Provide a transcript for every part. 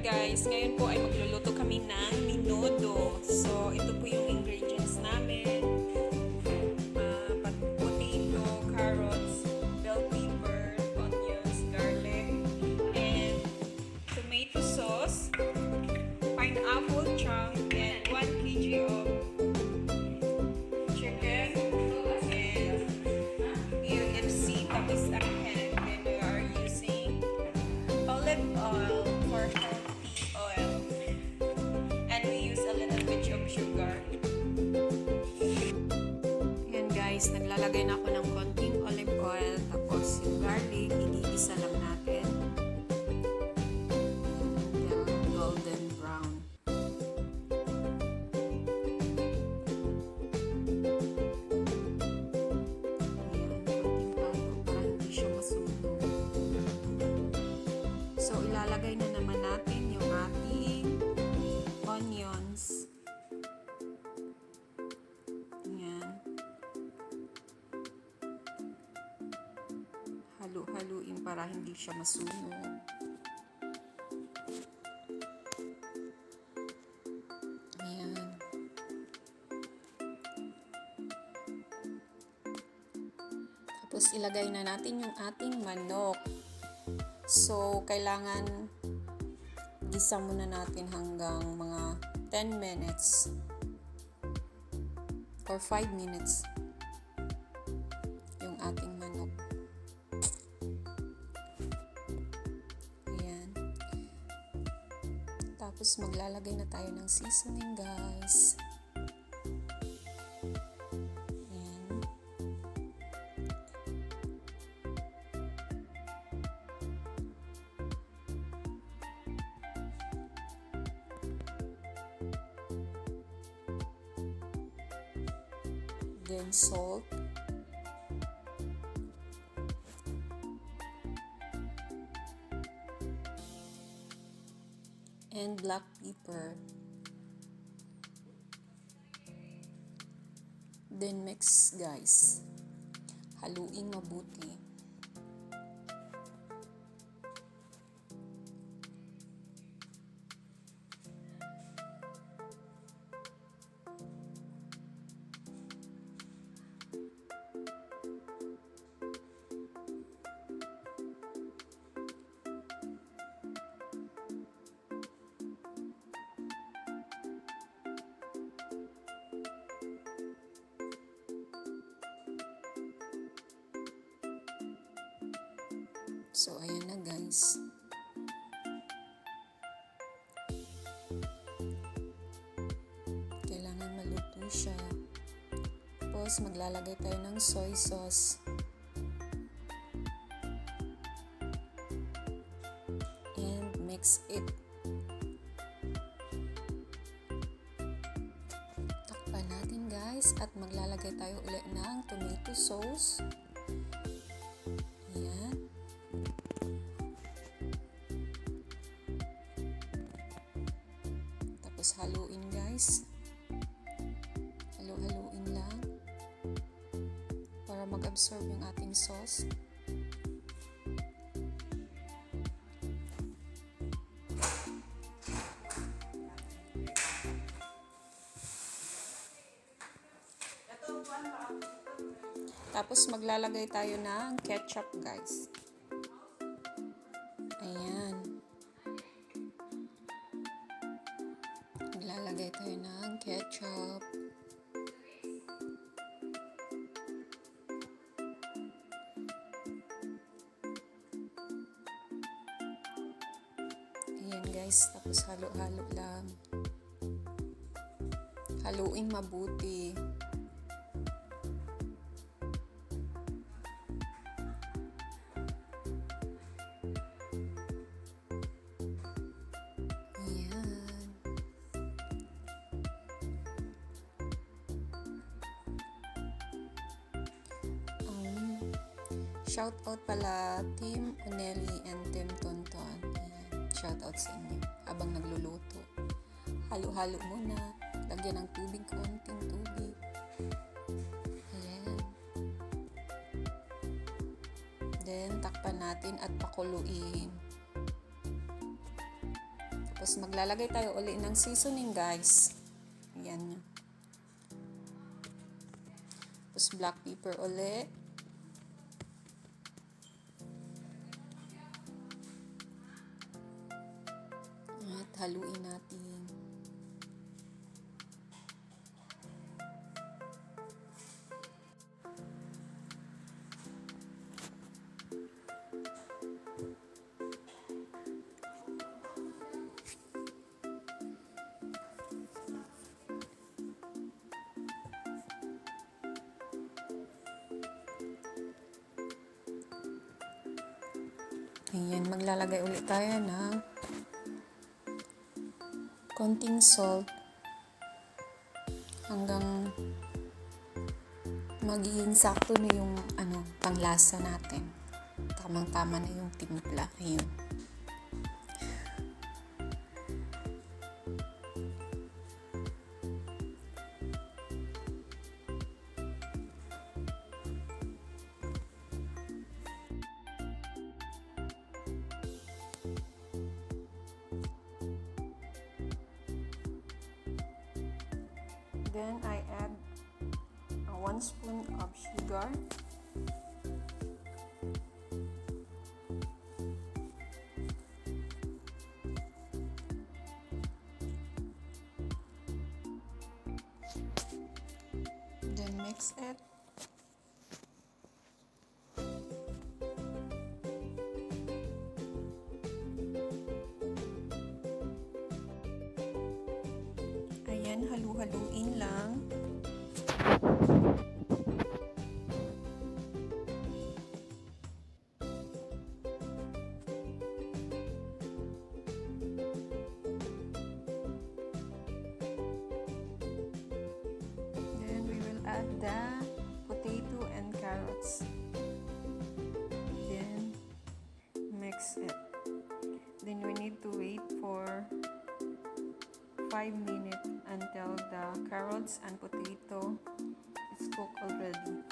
guys, ngayon po ay magluluto kami ng menudo. So, ito po yung ingredients namin. Potato, carrots, bell pepper, onions, garlic, and tomato sauce, pineapple chunk, and 1 kg of chicken, and UFC, tapos ang hen. Then we are using olive oil for healthy oil, and we use a little bit of sugar. Ayan guys, naglalagay na ako ng konting olive oil, tapos yung garlic, igigisa lang natin until golden brown. Ayan, konting halo para hindi siya masunog. So, ilalagay na naman natin yung ating onions. Ayan. Halu-haluin para hindi siya masunog. Ayan. Tapos, ilagay na natin yung ating manok. So, kailangan gisa muna natin hanggang mga 10 minutes or 5 minutes yung ating manok. Ayan. Tapos, maglalagay na tayo ng seasoning, guys. Then salt, and black pepper. Then mix, guys. Haluin mabuti. So, ayan na guys. Kailangan maluto siya. Tapos, maglalagay tayo ng soy sauce. And mix it. Takpan natin guys. At maglalagay tayo ulit ng tomato sauce. Ayan. Tapos haluin guys. Halu-haluin lang para mag-absorb yung ating sauce. Tapos maglalagay tayo ng ketchup guys. Ayan. Maglalagay tayo ng ketchup. Ayan guys, tapos halo-halo lang. Haluin mabuti. Shout out pala Team Onelli and Team Tonton. Ayan, shout out sa inyo habang nagluluto. Halo-halo muna. Lagyan ng tubig, konting tubig. Ayan. Then, takpan natin at pakuluin. Tapos maglalagay tayo uli ng seasoning, guys. Ayan. Tapos black pepper uli. At haluin natin. Ayan, maglalagay ulit tayo ng konting salt hanggang magiging sakto na yung panglasa natin. Tamang-tama na yung timpla. Ayun. Then I add 1 spoon of sugar. Then mix it. Ayan, halu-haluin lang. Then we will add the potato and carrots. Then mix it. Then we need to wait for 5 minutes until the carrots and potato is cooked already.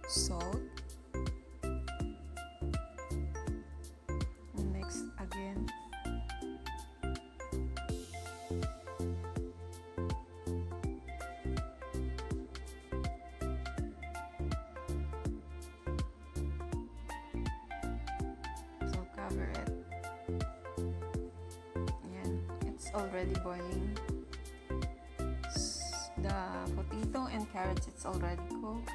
Salt, mix again. So cover it. Ayan, it's already boiling. The potato and carrots, it's already cooked.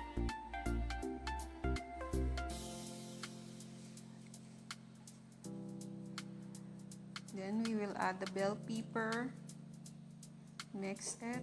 Then we will add the bell pepper, mix it.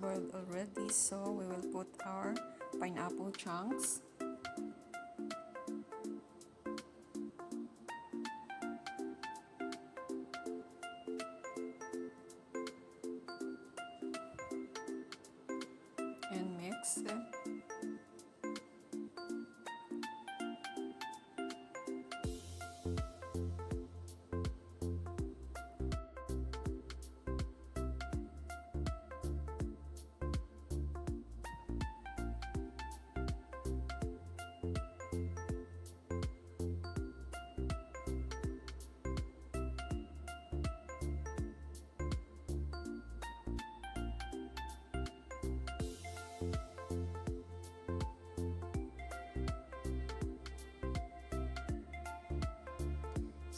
boiled already, so we will put our pineapple chunks. And mix it.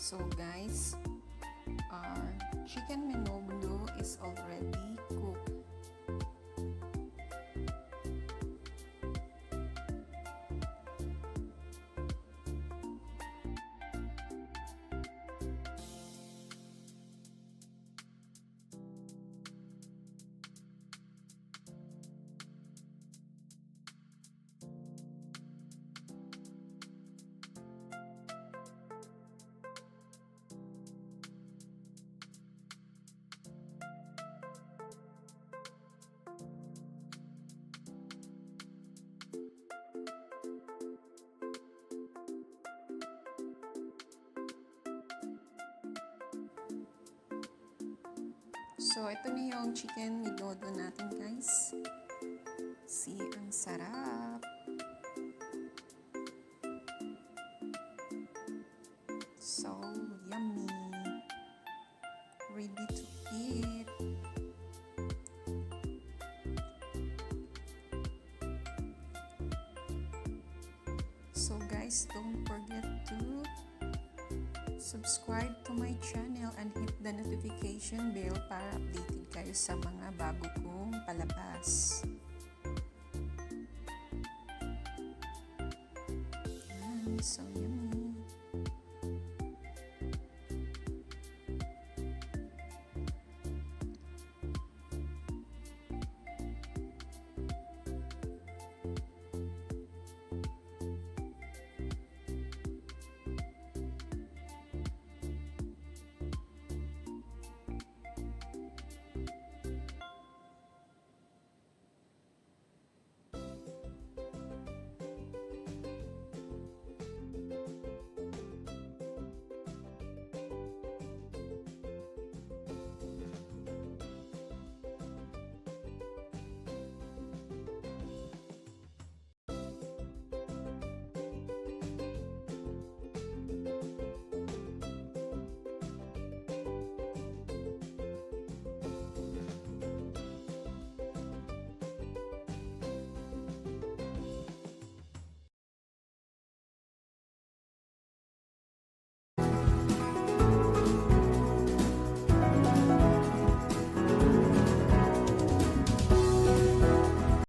So guys, our chicken menudo is already cooked. So, ito na yung chicken menudo natin, guys. See, ang sarap. So, yummy. Ready to eat. So, guys, don't forget to subscribe to my channel and hit the notification bell para updated kayo sa mga bago kong palabas. So, yun.